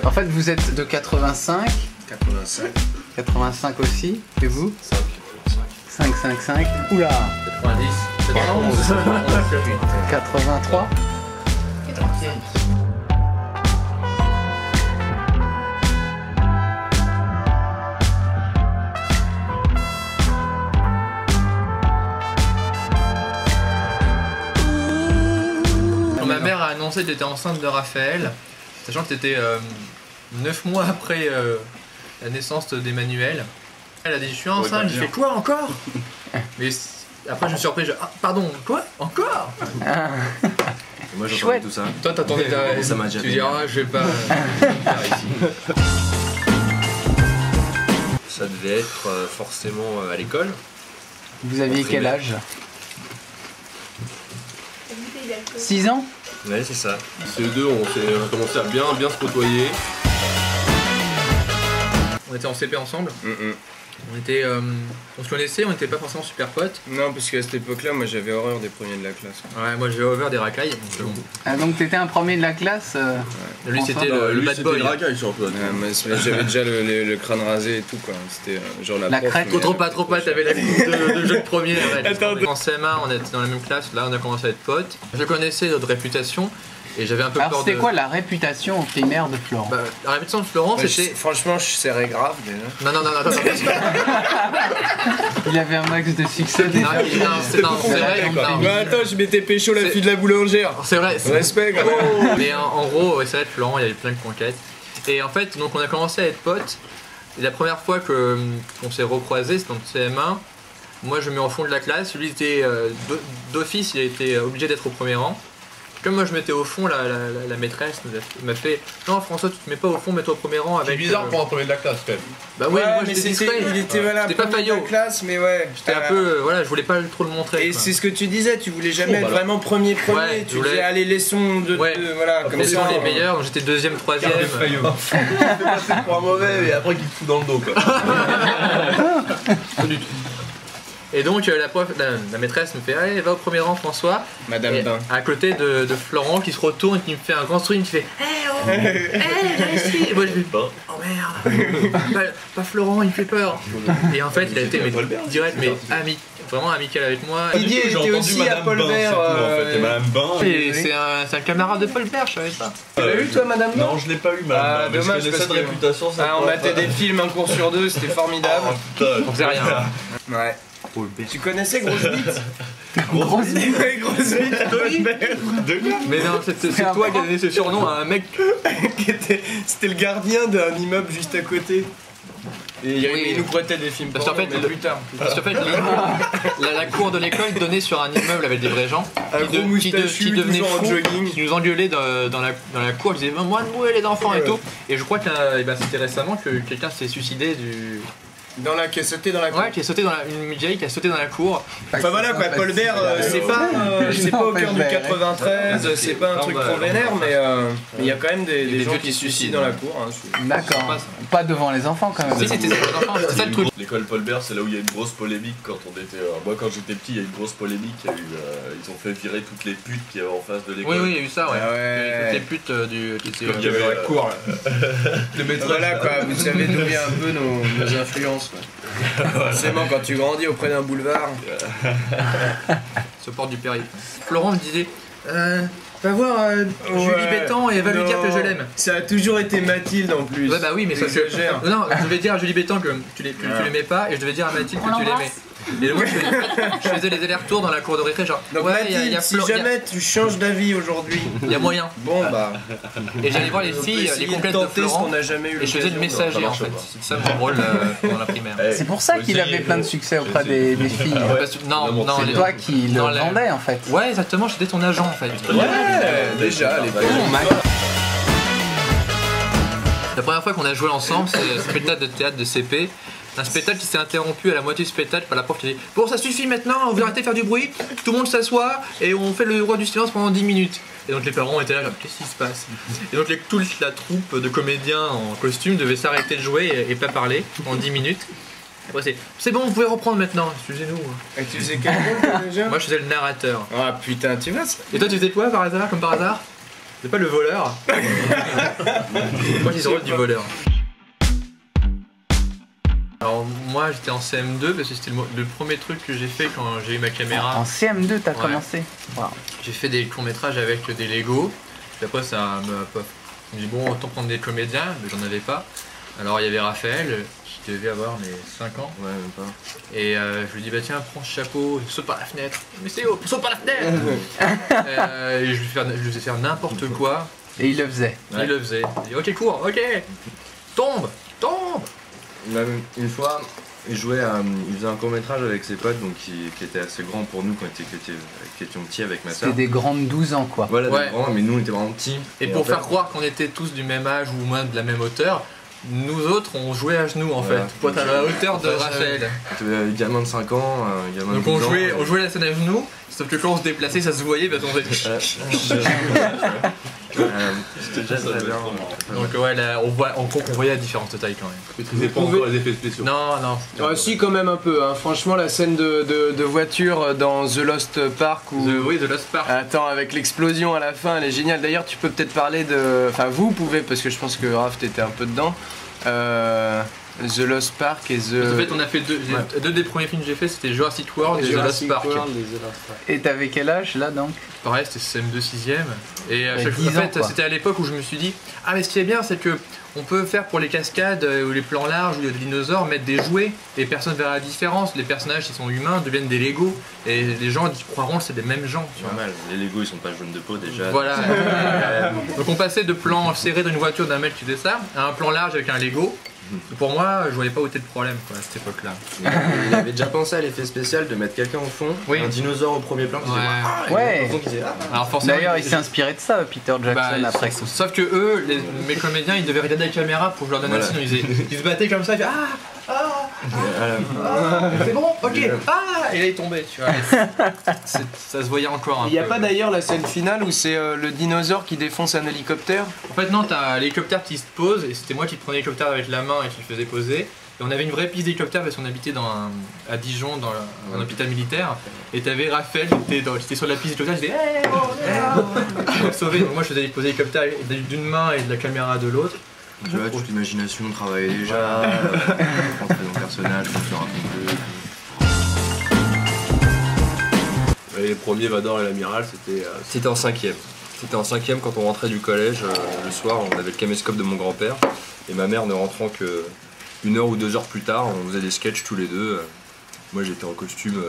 En fait, vous êtes de 85. 85. 85 aussi. Et vous? 5. 5. Oula. 90. 83. 95. Ma mère a annoncé qu'elle était enceinte de Raphaël, sachant que c'était 9 mois après la naissance d'Emmanuel. Elle a dit je suis enceinte, j'ai fait quoi encore? Mais après je me suis surpris, ah pardon, quoi? Encore? Moi j'entendais tout ça. Toi t'attendais ça m'a déjà tu dis ah je vais pas faire ici. Ça devait être forcément à l'école. Vous aviez quel âge? 6 ans? Ouais, c'est ça. CE2, on a commencé à bien se côtoyer. On était en CP ensemble. On se connaissait, on n'était pas forcément super potes. Non, parce qu'à cette époque-là, moi j'avais horreur des premiers de la classe. Ouais, moi j'avais ouvert des racailles. Ah, donc t'étais un premier de la classe Lui François? c'était le Lui, bad c'était boy. le racaille surtout. J'avais déjà le crâne rasé et tout quoi. C'était genre la prof, crête. mais- Trop pas, t'avais la coupe de jeu de premier. Ouais, en CM1, on était dans la même classe, là on a commencé à être potes. Je connaissais notre réputation et j'avais un peu Alors peur c'était de... quoi la réputation au primaire de Florent? Bah, la réputation de Florent c'était... Franchement, je serais grave déjà. Non, attends. Il avait un max de succès déjà. C'est vrai. Mais attends, je m'étais pécho la fille de la boulangère. C'est vrai. Respect quand même. Mais en gros, ouais, c'est vrai que Florent, il y avait plein de conquêtes. Et en fait, donc on a commencé à être potes. Et la première fois qu'on s'est recroisés, c'était en CM1. Moi, je me mets au fond de la classe. Lui, était d'office, il a été obligé d'être au premier rang. Comme moi je mettais au fond, la maîtresse m'a fait non François, tu te mets pas au fond, mets-toi au premier rang avec. C'est bizarre pour un premier de la classe quand même. Bah oui, moi mais j'étais discret. il était voilà, C'était pas premier de la faillot. classe, mais ouais. J'étais un peu, voilà, je voulais pas trop le montrer. Et quoi. c'est ce que tu disais, tu voulais jamais être bah vraiment premier. Ouais, Tu je voulais- disais allez laissons de voilà comme Les ça. les meilleurs, donc j'étais deuxième, troisième. C'est passé pour un mauvais et après qu'il te fout dans le dos quoi. Pas du tout. Et donc la maîtresse me fait allez va au premier rang François. Madame Et Bain. à côté de Florent qui se retourne et qui me fait un grand sourire, qui fait j'ai réussi. Et moi je lui dis oh merde, pas Florent, il me fait peur. Et en fait il a été direct mais vraiment amical avec moi. Didier était aussi à Paul Bert. Et Madame Bain. Et c'est un camarade de Paul Bert, je savais pas. Tu l'as eu toi Madame Bain? Non, je l'ai pas eu Madame Ah, Bain, mais dommage, je connaissais parce de que- réputation. Ça Ah, on matait des films un cours sur deux, c'était formidable. On faisait rien. Ouais. Tu connaissais Grosse Bite? Grosse bite. Ouais, Grosse Bite, Paul Bert. Mais non, c'est toi qui as donné ce surnom à un mec. C'était le gardien d'un immeuble juste à côté. Et il nous prêtait des films Parce qu'en porno, fait, mais plus tard. Parce qu'en fait, la cour de l'école donnait sur un immeuble avec des vrais gens Un gros moustachu, qui devenaient toujours en fous, jogging. qui nous engueulaient dans la cour, ils disaient moi de mourir les enfants et tout. Et je crois que c'était récemment que quelqu'un s'est suicidé Qui a sauté dans la cour. Ouais, qui a sauté une vieille qui a sauté dans la cour. Enfin voilà quoi, Paul Bert, c'est pas au cœur du 93, c'est pas un truc trop vénère, mais il y a quand même des gens qui se suicident dans la cour. Hein. D'accord. Pas devant les enfants quand même. Si c'était des enfants, c'était ça le truc. L'école Paul Bert, c'est là où il y a une grosse polémique quand on était. Moi, quand j'étais petit, il y a eu une grosse polémique. Il y a eu, ils ont fait virer toutes les putes qu'il y avait en face de l'école. Oui, il y a eu ça, ouais. Ah ouais. Toutes les putes qui étaient. Comme il y avait la cour là. Les maîtresses. Voilà quoi, vous savez d'où vient un peu nos influences. Ouais. Forcément, quand tu grandis auprès d'un boulevard. Se porte du périph'. Florent me disait va voir Julie Bétan et va lui dire que je l'aime. Ça a toujours été Mathilde en plus. Ouais, bah oui, mais ça Exagère. Non, je devais dire à Julie Bétan que tu l'aimais pas et je devais dire à Mathilde que tu l'aimais. Et moi je faisais les allers-retours dans la cour de récré, genre Donc ouais, Mathilde, si jamais tu changes d'avis aujourd'hui, il y a moyen. bon bah. Et j'allais voir les filles, les conquêtes de tenter ce Florent. qu'on n'a jamais eu. Et je faisais le messager en fait. C'est ça mon rôle dans la primaire. C'est pour ça qu'il avait plein de succès auprès des filles. Parce que- non, C'est toi qui le dans la- vendais en fait. Ouais, exactement, j'étais ton agent en fait. Ouais, déjà à l'époque. La première fois qu'on a joué ensemble, c'est un spectacle de théâtre de CP. Un spectacle qui s'est interrompu à la moitié du spectacle par la prof qui dit bon, ça suffit maintenant, vous arrêtez de faire du bruit, tout le monde s'assoit et on fait le roi du silence pendant 10 minutes. Et donc les parents étaient là, genre, qu'est-ce qui se passe? Et donc toute la troupe de comédiens en costume devait s'arrêter de jouer et pas parler pendant 10 minutes. Après, c'est bon, vous pouvez reprendre maintenant, excusez-nous. Et tu faisais quel rôle déjà? Moi je faisais le narrateur. Ah putain, tu vois. Et toi tu faisais quoi par hasard, comme par hasard? C'est pas le voleur. Moi j'ai le rôle du voleur. Alors moi j'étais en CM2 parce que c'était le premier truc que j'ai fait quand j'ai eu ma caméra. En CM2 t'as Ouais. commencé. Wow. J'ai fait des courts-métrages avec des Lego. Puis après ça me je me dis bon autant prendre des comédiens, mais j'en avais pas. Alors il y avait Raphaël, qui devait avoir mes 5 ans. Ouais, même pas. Et je lui dis bah tiens prends ce chapeau, saute par la fenêtre. Mais c'est haut, saute par la fenêtre. Et je lui faisais faire n'importe quoi. Et il le faisait. Il le faisait. Il dit ok cours, ok. Tombe. Même une fois, il faisait un court-métrage avec ses potes, donc qui était assez grand pour nous quand qui étions petits avec ma soeur. C'était des grandes 12 ans quoi. Voilà, Ouais. des grands, mais nous on était vraiment petits. Et pour faire croire qu'on était tous du même âge ou moins de la même hauteur, nous autres on jouait à genoux en Voilà. fait, pour être à la hauteur de Raphaël. Un gamin de 5 ans, un gamin Donc de 12 ans. on jouait la scène à genoux, sauf que quand on se déplaçait ça se voyait parce qu'on faisait... C'était déjà très bien. Donc ouais là, on voyait la différence de taille quand même. Maîtrisez pas encore les effets spéciaux. Non. Ah, si, quand même un peu. Hein. Franchement, la scène de voiture dans The Lost Park où. Oui, de Lost Park. Attends, avec l'explosion à la fin, elle est géniale. D'ailleurs, tu peux peut-être parler de. Enfin, vous pouvez, parce que je pense que Raph t'étais un peu dedans. The Lost Park et The. En fait, on a fait deux des premiers films que j'ai fait, c'était Jurassic World et The Lost Park. Et t'avais quel âge là donc? Pareil, c'était CM2 6ème. Et à Ouais, chaque 10 fois, en ans, fait, quoi. c'était à l'époque où je me suis dit, ah mais ce qui est bien, c'est que on peut faire pour les cascades ou les plans larges où il y a des dinosaures, mettre des jouets et personne verra la différence. Les personnages qui sont humains deviennent des Lego et les gens ils croiront que c'est des mêmes gens. Tu vois. Normal, les Lego ils sont pas jaunes de peau déjà. Voilà. Donc on passait de plans serrés dans une voiture d'un mec qui faisait ça à un plan large avec un Lego. Pour moi, je voyais pas où était le problème quoi, à cette époque-là. Il avait déjà pensé à l'effet spécial de mettre quelqu'un au fond, Oui. un dinosaure au premier plan qui disait ah, et Ouais. au fond qui disait ah. Alors forcément. D'ailleurs il s'est inspiré de ça Peter Jackson Bah, après. sauf que eux, mes comédiens, ils devaient regarder la caméra pour que je leur donne Voilà. un signe. Ils se battaient comme ça, ils faisaient c'est bon, ok, et là il tombait, tu vois. Ça se voyait encore un Il n'y a peu. pas d'ailleurs la scène finale où c'est le dinosaure qui défonce un hélicoptère? En fait, non, t'as l'hélicoptère qui se pose, et c'était moi qui prenais l'hélicoptère avec la main et qui le faisais poser. Et on avait une vraie piste d'hélicoptère parce qu'on habitait à Dijon, dans un hôpital militaire. Et t'avais Raphaël qui était sur la piste d'hélicoptère, il disait pour me sauver. Donc moi je faisais poser l'hélicoptère d'une main et de la caméra de l'autre. Tu vois, toute l'imagination travaillait déjà, rentrer dans le personnage, construire un peu. Et les premiers Vador et l'amiral, c'était. C'était en 5ème. C'était en 5ème quand on rentrait du collège. Le soir, on avait le caméscope de mon grand-père. Et ma mère ne rentrant que 1 heure ou 2 heures plus tard, on faisait des sketchs tous les deux. Moi j'étais en costume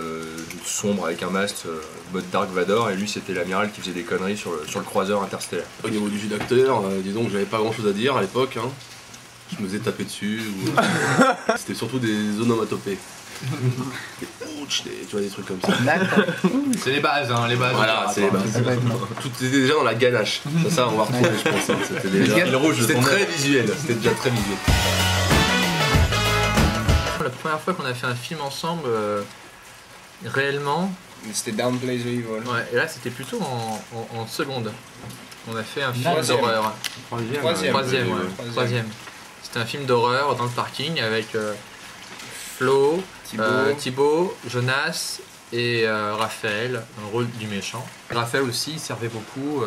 sombre avec un masque mode Dark Vador et lui c'était l'amiral qui faisait des conneries sur le croiseur interstellaire. Au niveau du jeu d'acteur, disons que j'avais pas grand chose à dire à l'époque. Hein. Je me faisais taper dessus. C'était surtout des onomatopées. Tu vois, des trucs comme ça. D'accord. C'est les bases, hein, les bases. Voilà, c'est les bases. Tout était déjà dans la ganache. Ça, on va retrouver, je pense. Hein. C'était déjà. Le rouge, c'était très visuel. C'était déjà très visuel. La première fois qu'on a fait un film ensemble, réellement, C'était Down Plays the Evil. ouais, et là c'était plutôt en seconde. On a fait un film Troisième. d'horreur. Troisième. Troisième. C'était un film d'horreur dans le parking avec Flo, Thibaut, Jonas et Raphaël dans le rôle du méchant. Raphaël aussi il servait beaucoup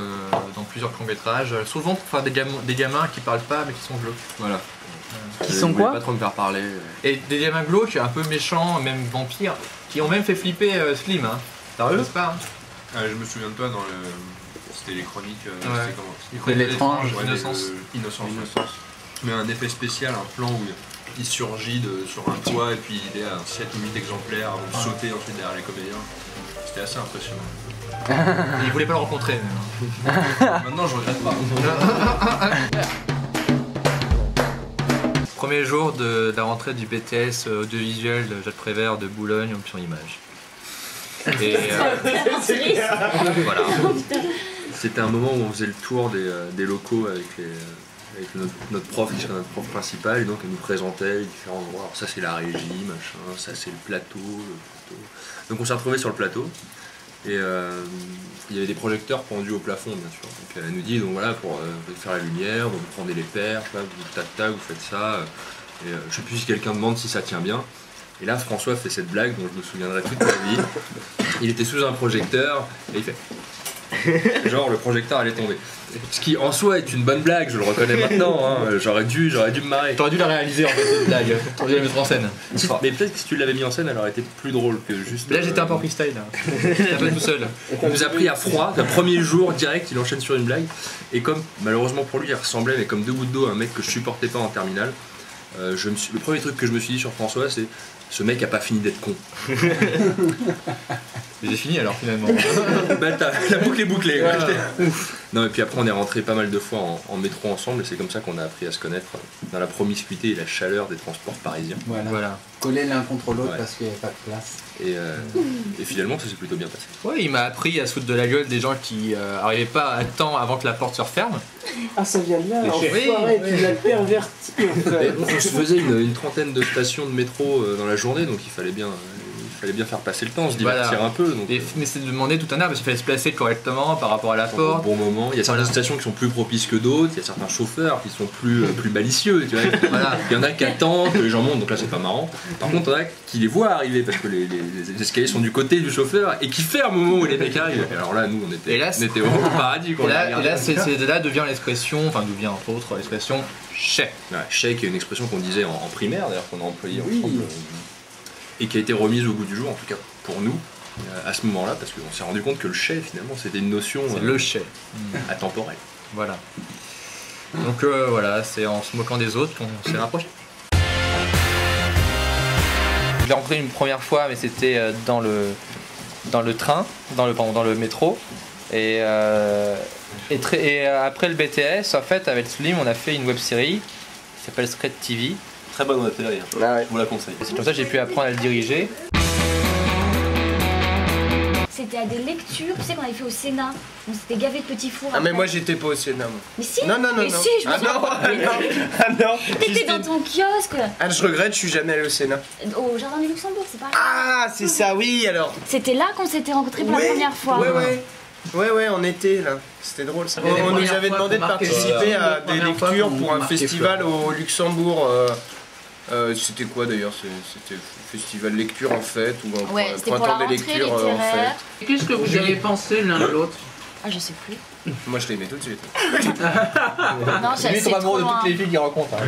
dans plusieurs courts-métrages, souvent pour faire des gamins qui parlent pas mais qui sont glauques. Voilà. Qui Je sont voulais quoi? pas trop me faire parler. Et des gamins glauques un peu méchants, même vampires, qui ont même fait flipper Slim. Hein. Sérieux? N'est-ce pas hein? Je me souviens de toi dans le. C'était les chroniques. Ouais. C'était comment Les chroniques de l'étrange. Ouais, Innocence. Innocence. Mais un effet spécial, un plan où il surgit sur un toit et puis il est à 7 ou 8 exemplaires avant de sauter ensuite derrière les comédiens. C'était assez impressionnant. Il voulait pas le rencontrer. Même. Maintenant je regrette pas. Premier jour de la rentrée du BTS audiovisuel de Jacques Prévert de Boulogne, option image. Et voilà. C'était un moment où on faisait le tour des locaux avec notre prof qui serait notre prof principal et donc elle nous présentait les différents endroits. Alors ça c'est la régie, machin, ça c'est le plateau. Donc on s'est retrouvés sur le plateau et il y avait des projecteurs pendus au plafond bien sûr. Donc elle nous dit donc voilà pour faire la lumière, donc vous prenez les perches, là, vous tac tac, vous faites ça. Et je sais plus si quelqu'un demande si ça tient bien. Et là François fait cette blague dont je me souviendrai toute ma vie. Il était sous un projecteur et il fait. Genre le projecteur allait tomber. Ce qui en soi est une bonne blague, je le reconnais maintenant, hein. J'aurais dû me marrer. T'aurais dû la réaliser en fait cette blague, t'aurais dû la mettre en scène. Mais peut-être que si tu l'avais mis en scène, elle aurait été plus drôle que juste. Là j'étais un peu en freestyle, j'étais un peu tout seul. On nous a pris à froid, le premier jour direct, il enchaîne sur une blague. Et comme malheureusement pour lui, il ressemblait mais comme deux gouttes d'eau à un mec que je supportais pas en terminale. Le premier truc que je me suis dit sur François, c'est ce mec a pas fini d'être con. Mais j'ai fini alors finalement. Bah, la boucle est bouclée. Voilà. Ouf. Non, et puis après, on est rentré pas mal de fois en métro ensemble, et c'est comme ça qu'on a appris à se connaître dans la promiscuité et la chaleur des transports parisiens. Voilà. Coller l'un contre l'autre Ouais. parce qu'il n'y avait pas de place. Et finalement, ça s'est plutôt bien passé. Ouais, il m'a appris à se foutre de la gueule des gens qui arrivaient pas à temps avant que la porte se referme. Ah, ça vient de là, Les chefs. enfoiré, tu l'as perverti en fait. On se faisait une trentaine de stations de métro dans la journée, donc il fallait bien faire passer le temps, se divertir Voilà. un peu. Donc, Mais c'est de demander tout un art parce qu'il fallait se placer correctement par rapport à la au porte. bon moment. Il y a certaines Voilà. stations qui sont plus propices que d'autres, il y a certains chauffeurs qui sont plus malicieux, tu vois. Voilà. Il y en a qui attendent que les gens montent, donc là c'est pas marrant. Par contre, il y en a qui les voient arriver parce que les escaliers sont du côté du chauffeur et qui ferment au moment où les mecs arrivent. Et alors là, nous on était, Et là, on était au paradis. Quoi. Et là, c'est de là devient l'expression, enfin d'où vient entre autres l'expression chais. Ouais, chèque est une expression qu'on disait en primaire, d'ailleurs qu'on a employée ensemble, et qui a été remise au goût du jour, en tout cas pour nous, à ce moment-là, parce qu'on s'est rendu compte que le chais, finalement, c'était une notion C'est le chais. atemporelle. Voilà. Donc voilà, c'est en se moquant des autres qu'on s'est rapproché. Je l'ai rencontré une première fois, mais c'était dans le train, dans le métro. Et après le BTS, en fait, avec Slim, on a fait une web série qui s'appelle Secret TV. Très bonne web série, je vous la conseille. Et c'est comme ça que j'ai pu apprendre à le diriger. C'était à des lectures, tu sais qu'on avait fait au Sénat. On s'était gavé de petits fours. Ah mais après. moi j'étais pas au Sénat moi. Mais si. Non. Mais si, je me Ah souviens. non, ah non. T'étais dans ton kiosque. Ah je regrette, je suis jamais allé au Sénat. Au Jardin du Luxembourg, c'est pas là. Ah c'est ça, oui alors. C'était là qu'on s'était rencontrés pour la première fois. Ouais, on était là. C'était drôle ça. Il y a des On nous premières avait fois demandé de qu'on marquait participer le- à les des premières fois lectures qu'on pour un marquait festival au Luxembourg. C'était quoi d'ailleurs? C'était festival lecture en fait ou un Ouais, c'était pour la printemps des rentrée lectures en littéraire. fait. Qu'est-ce que vous avez pensé l'un de l'autre? Ah, je sais plus. Moi je l'aimais tout de suite. Non, Lui, il c'est tombe amoureux trop de loin. toutes les filles qu'il rencontre. hein.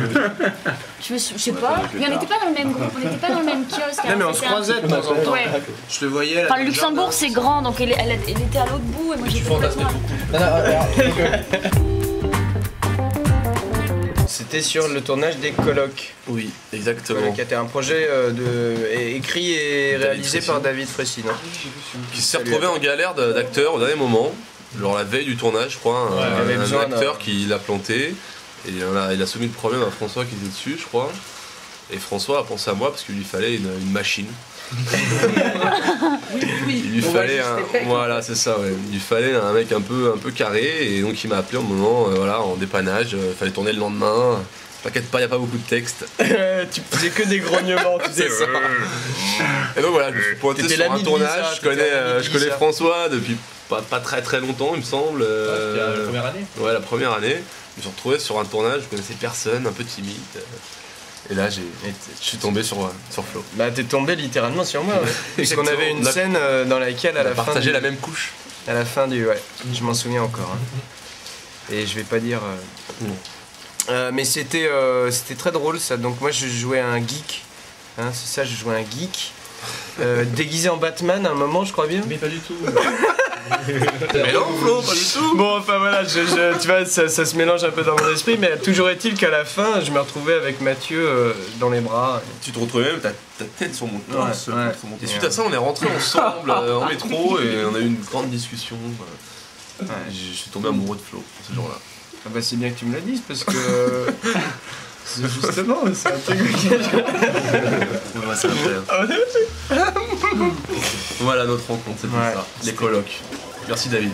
Je sais pas. Mais on n'était pas dans le même groupe, on n'était pas dans le même kiosque. Non mais on se C'était un croisait de temps en temps. Ouais. Je le voyais là. Enfin, le Luxembourg c'est grand, donc elle était à l'autre bout et moi j'étais complètement. C'était sur le tournage des colloques. Oui, exactement. Qui était un projet écrit et réalisé par David Fressine. Qui s'est retrouvé en galère d'acteur au dernier moment, genre la veille du tournage, je crois, il avait un besoin acteur qui l'a planté, et il a soumis le problème à François qui était dessus, je crois. Et François a pensé à moi parce qu'il lui fallait une machine. Il lui fallait voilà, c'est ça, ouais. Il lui fallait un mec un peu carré, et donc il m'a appelé au moment, voilà, en dépannage, fallait tourner le lendemain. T'inquiète pas, il n'y a pas beaucoup de texte. Tu faisais que des grognements, tu sais. C'est ça. Et donc voilà, je me suis pointé T'étais sur l'ami un de tournage, Lisa, je connais t'étais l'ami de Lisa. François depuis pas très longtemps, il me semble. La première année. Ouais, la première année. Je me suis retrouvé sur un tournage, je connaissais personne, un peu timide. Et là, je suis tombé sur Flo. Bah t'es tombé littéralement sur moi, ouais. Parce qu'on Exactement. avait une On a- scène dans laquelle à On a la fin partagé du- la même couche. À la fin du... Ouais, je m'en souviens encore. hein. Et je vais pas dire... mais c'était très drôle ça. Donc moi je jouais un geek. Hein, c'est ça, je jouais un geek. Déguisé en Batman à un moment, je crois bien. Mais pas du tout. Mais non, Flo, pas du tout. Bon, enfin voilà, tu vois, ça se mélange un peu dans mon esprit, mais toujours est-il qu'à la fin, je me retrouvais avec Mathieu dans les bras. Tu te retrouvais même ta tête sur mon torse. Ouais, ouais. Et suite à ça, on est rentrés ensemble en métro et on a eu une grande discussion. Je suis tombé amoureux de Flo ce jour-là. Ah bah c'est bien que tu me le dises parce que... c'est justement, c'est un truc... Ouais, c'est incroyable. Voilà notre rencontre, c'était Ouais, ça. Les colloques. Merci David.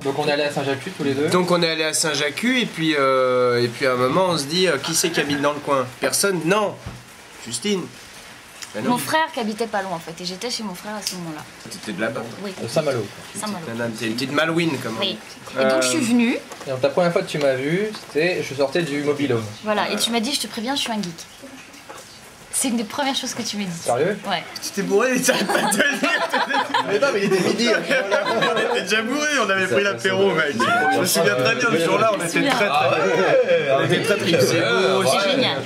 Donc on est allé à Saint-Jacques tous les deux. Donc on est allé à Saint-Jacques et puis à un moment on se dit qui c'est qui habite dans le coin? Personne? Non. Justine. Ben non. Mon frère qui habitait pas loin en fait, et j'étais chez mon frère à ce moment-là. T'étais de là-bas. Oui, Saint-Malo. Saint-Malo. T'es une petite malouine comme on Oui. dit. Et donc je suis venue, Et donc la première fois que tu m'as vu, c'était je sortais du mobil-home. voilà, et tu m'as dit je te préviens, je suis un geek. C'est une des premières choses que tu m'as dit. Sérieux? Ouais. Tu t'es bourré, tu t'arrêtes pas de te le dire. Mais non, mais il était midi. On était déjà bourré, on avait pris l'apéro, mec. Je me souviens très bien, ce jour-là, on était très très C'est génial.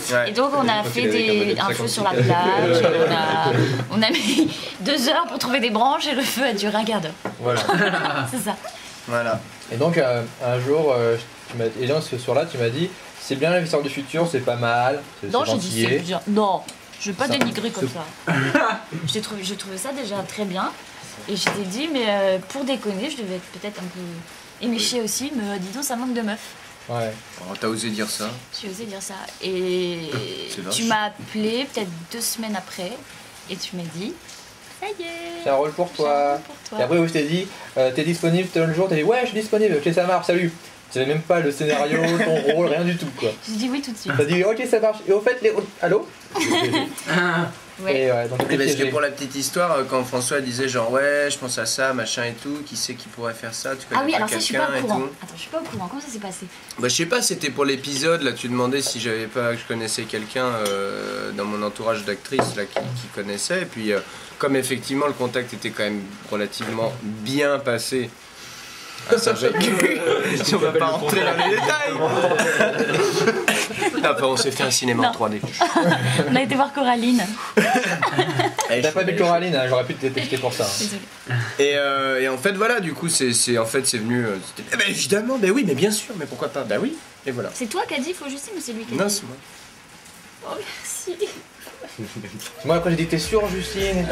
Ouais. Et donc on a fait un feu sur la plage, on a mis 2 heures pour trouver des branches et le feu a duré un quart d'heure. Voilà. C'est ça. Voilà. Et donc un jour, et donc ce soir-là, tu m'as dit, c'est bien l'investisseur du futur, c'est pas mal. Non, j'ai dit c'est bien. Non, je vais pas Ça- dénigrer comme ça. J'ai trouvé ça déjà très bien. Et je t'ai dit, mais pour déconner, je devais être peut-être un peu éméchée aussi, mais dis donc, ça manque de meufs. Ouais. Oh, t'as osé dire ça. J'ai osé dire ça. Et C'est vache. tu m'as appelé peut-être 2 semaines après, et tu m'as dit, ça y est. C'est un rôle pour j'ai un toi. rôle pour toi. Et après, où je t'ai dit, t'es disponible tel jour, t'as dit, ouais, je suis disponible, ok, ça marche, salut. Tu savais même pas le scénario, ton rôle, rien du tout, quoi. J'ai dit oui tout de suite. T'as dit, ok, ça marche. Et au fait, allô? Ouais. Et ouais, donc, Et parce que pour la petite histoire, quand François disait genre ouais, je pense à ça, machin et tout, qui sait qui pourrait faire ça, tu connais Ah oui, pas alors ça, je suis quelqu'un pas au et courant. tout. Attends, je suis pas au courant. Comment ça s'est passé? Bah je sais pas, c'était pour l'épisode, là tu demandais si j'avais pas, que je connaissais quelqu'un dans mon entourage d'actrices là qui connaissait, et puis comme effectivement le contact était quand même relativement bien passé. Ah, ça fait que... Si on va pas rentrer dans les détails. Après on s'est fait un cinéma en 3D. On a été voir Coraline. T'as pas vu Coraline, hein, j'aurais pu te détester pour ça. Hein. Désolée. Et en fait voilà, du coup c'est venu. Eh ben évidemment, ben oui, mais bien sûr, mais pourquoi pas? Bah oui, et voilà. C'est toi qui as dit, faut juste, mais c'est lui qui a Non, dit. c'est moi. Oh, merci. Moi, après, j'ai dit, t'es sûre, Justine?